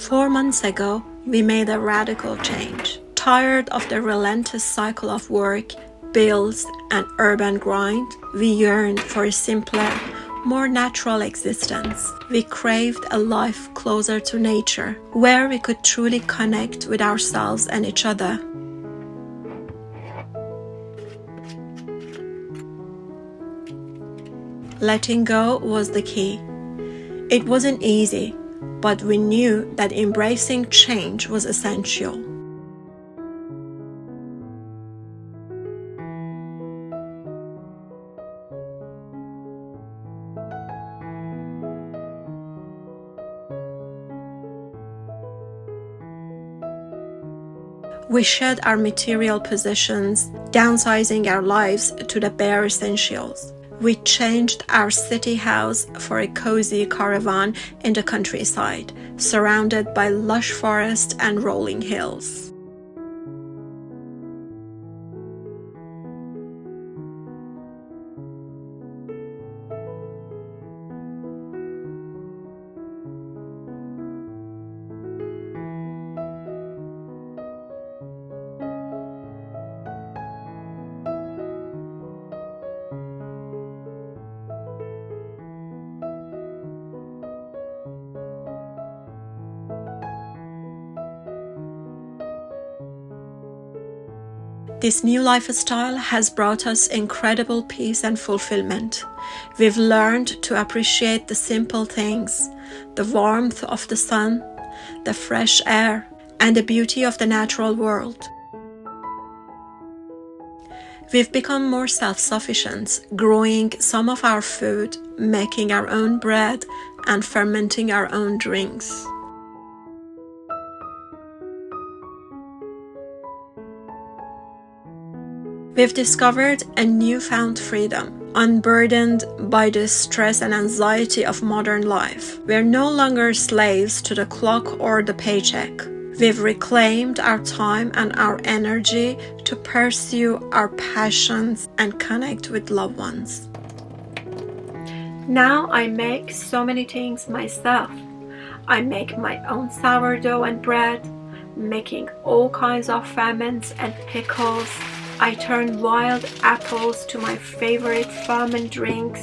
4 months ago, we made a radical change. Tired of the relentless cycle of work, bills, and urban grind, we yearned for a simpler, more natural existence. We craved a life closer to nature, where we could truly connect with ourselves and each other. Letting go was the key. It wasn't easy, but we knew that embracing change was essential. We shed our material possessions, downsizing our lives to the bare essentials. We changed our city house for a cozy caravan in the countryside, surrounded by lush forest and rolling hills. This new lifestyle has brought us incredible peace and fulfillment. We've learned to appreciate the simple things, the warmth of the sun, the fresh air, and the beauty of the natural world. We've become more self-sufficient, growing some of our food, making our own bread, and fermenting our own drinks. We've discovered a newfound freedom, unburdened by the stress and anxiety of modern life. We're no longer slaves to the clock or the paycheck. We've reclaimed our time and our energy to pursue our passions and connect with loved ones. Now I make so many things myself. I make my own sourdough and bread, making all kinds of ferments and pickles. I turn wild apples to my favorite ferment drinks,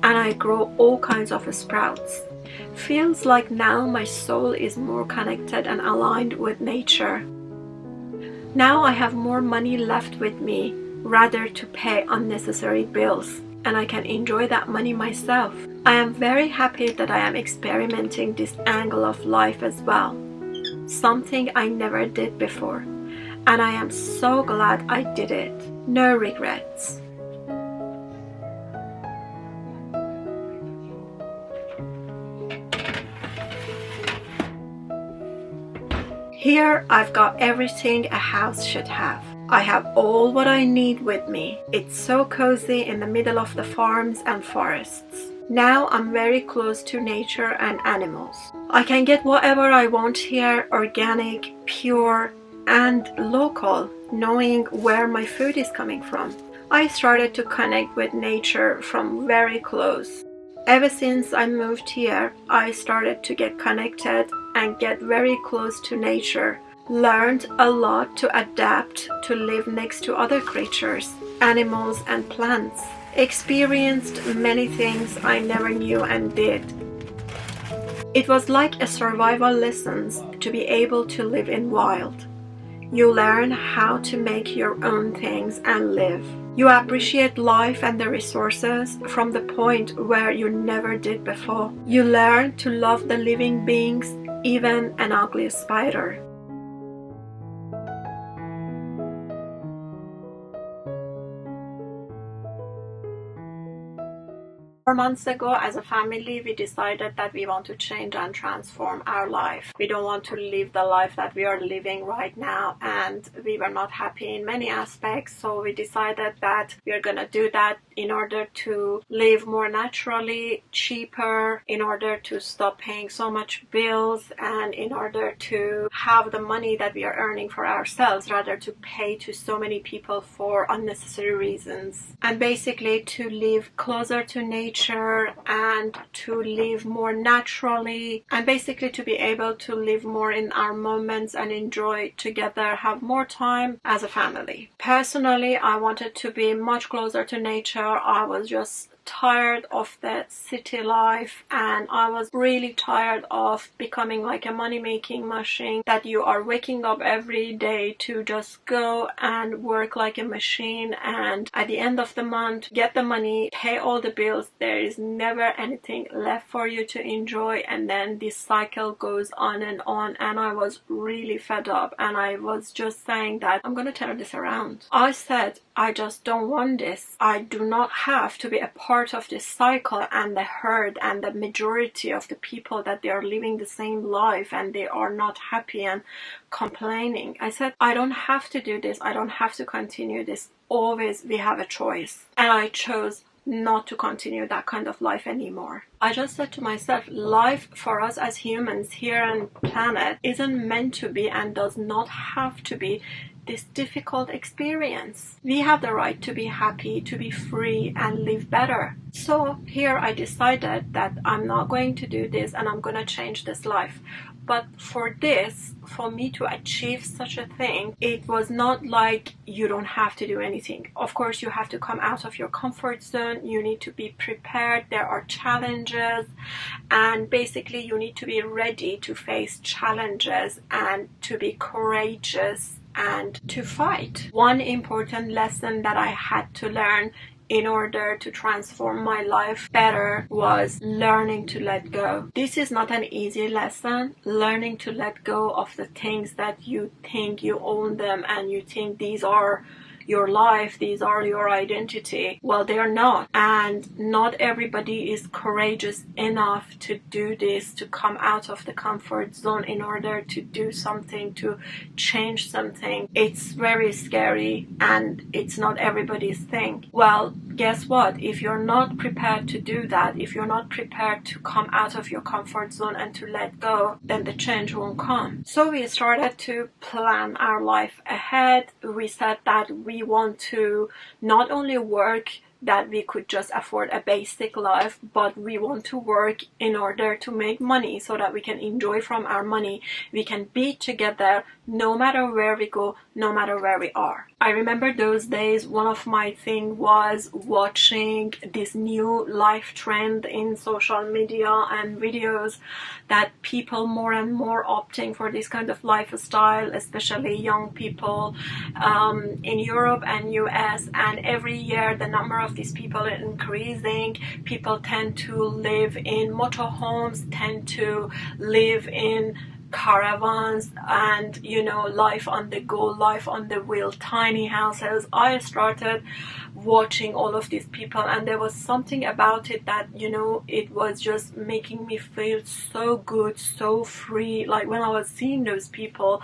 and I grow all kinds of sprouts. Feels like now my soul is more connected and aligned with nature. Now I have more money left with me, rather to pay unnecessary bills, and I can enjoy that money myself. I am very happy that I am experimenting this angle of life as well, something I never did before. And I am so glad I did it. No regrets. Here I've got everything a house should have. I have all what I need with me. It's so cozy in the middle of the farms and forests. Now I'm very close to nature and animals. I can get whatever I want here, organic, pure, and local, knowing where my food is coming from. I started to connect with nature from very close. Ever since I moved here, I started to get connected and get very close to nature. Learned a lot to adapt to live next to other creatures, animals and plants. Experienced many things I never knew and did. It was like a survival lessons to be able to live in wild. You learn how to make your own things and live. You appreciate life and the resources from the point where you never did before. You learn to love the living beings, even an ugly spider. 4 months ago, as a family, we decided that we want to change and transform our life. We don't want to live the life that we are living right now, and we were not happy in many aspects, so we decided that we are gonna do that in order to live more naturally, cheaper, in order to stop paying so much bills, and in order to have the money that we are earning for ourselves rather to pay to so many people for unnecessary reasons, and basically to live closer to nature nature and to live more naturally, and basically to be able to live more in our moments and enjoy together, have more time as a family. Personally, I wanted to be much closer to nature. I was just tired of the city life, and I was really tired of becoming like a money-making machine, that you are waking up every day to just go and work like a machine, and at the end of the month get the money, pay all the bills. There is never anything left for you to enjoy, and then this cycle goes on, and I was really fed up, and I was just saying that I'm gonna turn this around. I said, I just don't want this. I do not have to be a part of this cycle and the herd and the majority of the people that they are living the same life and they are not happy and complaining. I said, I don't have to do this. I don't have to continue this. Always we have a choice. And I chose not to continue that kind of life anymore. I just said to myself, life for us as humans here on the planet isn't meant to be and does not have to be this difficult experience. We have the right to be happy, to be free, and live better. So here I decided that I'm not going to do this and I'm going to change this life. But for this, for me to achieve such a thing, it was not like you don't have to do anything. Of course, you have to come out of your comfort zone. You need to be prepared. There are challenges. And basically, you need to be ready to face challenges and to be courageous and to fight. One important lesson that I had to learn in order to transform my life better was learning to let go. This is not an easy lesson. Learning to let go of the things that you think you own them and you think these are your life, these are your identity. Well, they are not. And not everybody is courageous enough to do this, to come out of the comfort zone in order to do something, to change something. It's very scary and it's not everybody's thing. Well, guess what? If you're not prepared to do that, if you're not prepared to come out of your comfort zone and to let go, then the change won't come. So we started to plan our life ahead. We said that we want to not only work that we could just afford a basic life, but we want to work in order to make money so that we can enjoy from our money. We can be together no matter where we go, no matter where we are. I remember those days, one of my thing was watching this new life trend in social media and videos that people more and more opting for this kind of lifestyle, especially young people in Europe and US, and every year the number of these people are increasing. People tend to live in motorhomes, tend to live in caravans, and life on the go, life on the wheel, tiny houses. I started watching all of these people, and there was something about it that it was just making me feel so good, so free. Like when I was seeing those people,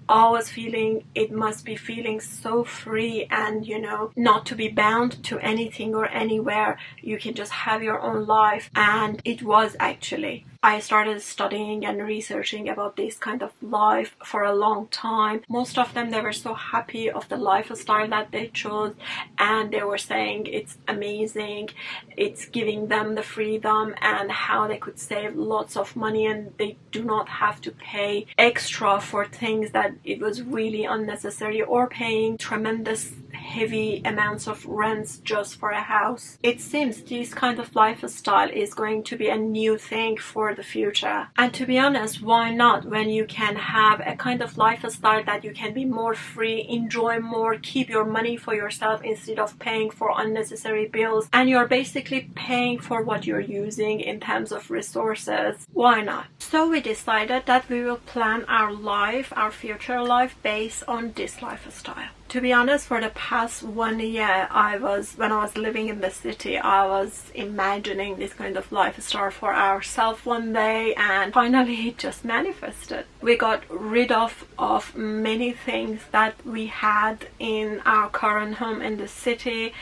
I was feeling it must be feeling so free, and not to be bound to anything or anywhere. You can just have your own life. And it was actually, I started studying and researching about this kind of life for a long time. Most of them, they were so happy of the lifestyle that they chose, and they were saying it's amazing, it's giving them the freedom and how they could save lots of money, and they do not have to pay extra for things that it was really unnecessary, or paying tremendous heavy amounts of rents just for a house. It seems this kind of lifestyle is going to be a new thing for the future. And to be honest, why not, when you can have a kind of lifestyle that you can be more free, enjoy more, keep your money for yourself instead of paying for unnecessary bills, and you're basically paying for what you're using in terms of resources. Why not? So we decided that we will plan our life, our future life, based on this lifestyle. To be honest, for the past 1 year, when I was living in the city, I was imagining this kind of lifestyle for ourselves one day, and finally it just manifested. We got rid of many things that we had in our current home in the city.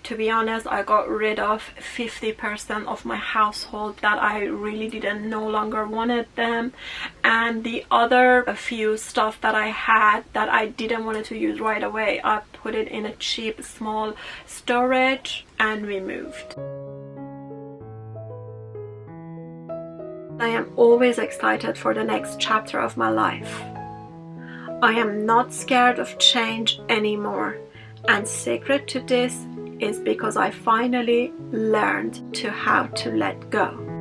To be honest, I got rid of 50% of my household that I really didn't no longer wanted them, and the other few stuff that I had that I didn't want to use right away, I put it in a cheap small storage, and we moved. I am always excited for the next chapter of my life. I am not scared of change anymore, and secret to this is because I finally learned how to let go.